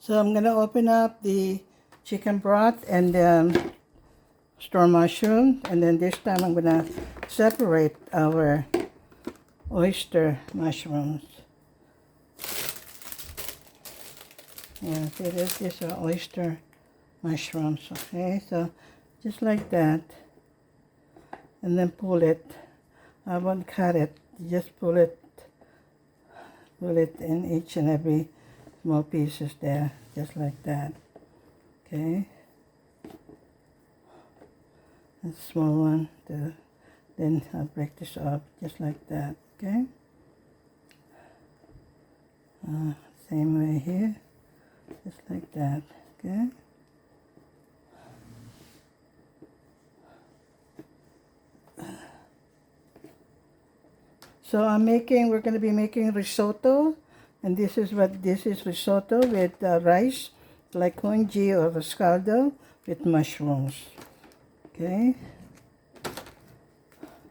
So I'm gonna open up the chicken broth and store mushroom, and then this time I'm gonna separate our oyster mushrooms. Yeah, see this? These are oyster mushrooms. Okay, so just like that, and then pull it. I won't cut it. Just pull it in each and every small pieces there, just like that. Okay, a small one. Then I'll break this up just like that. Okay. Same way here, just like that. Okay. So we're going to be making risotto, and this is risotto with rice, like congee or riscaldo with mushrooms. Okay.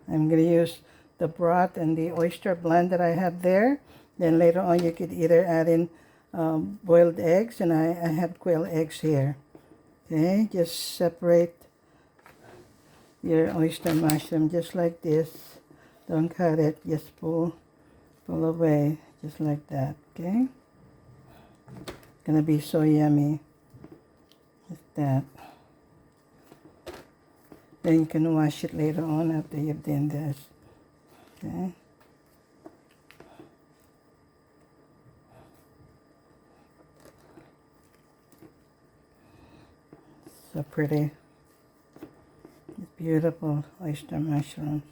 I'm going to use the broth and the oyster blend that I have there. Then later on you could either add in boiled eggs, and I have quail eggs here. Okay, just separate your oyster mushroom just like this. Don't cut it, just pull away, just like that, okay? It's gonna be so yummy, like that. Then you can wash it later on after you've done this, okay? So pretty. It's beautiful oyster mushrooms.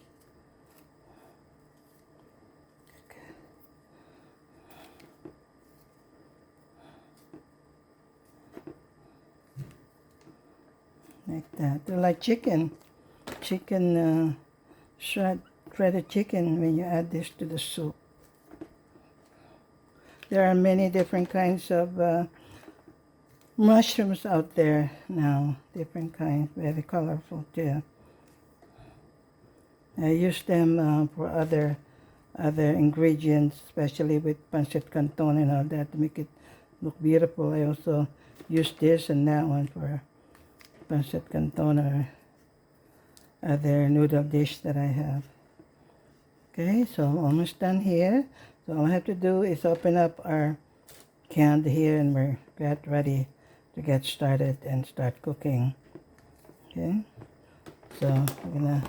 Like that. They're like shredded chicken when you add this to the soup. There are many different kinds of mushrooms out there now. Different kinds, very colorful too. I use them for other ingredients, especially with pancit canton and all that, to make it look beautiful. I also use this and that one for pancit canton or other noodle dish that I have. Okay, so I'm almost done here. So all I have to do is open up our can here, and we're ready to get started and start cooking. Okay, so I'm gonna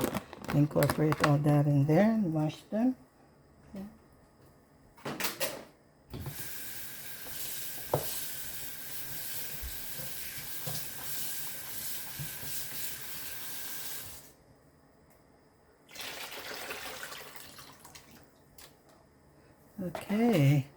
incorporate all that in there and wash them. Okay. Okay,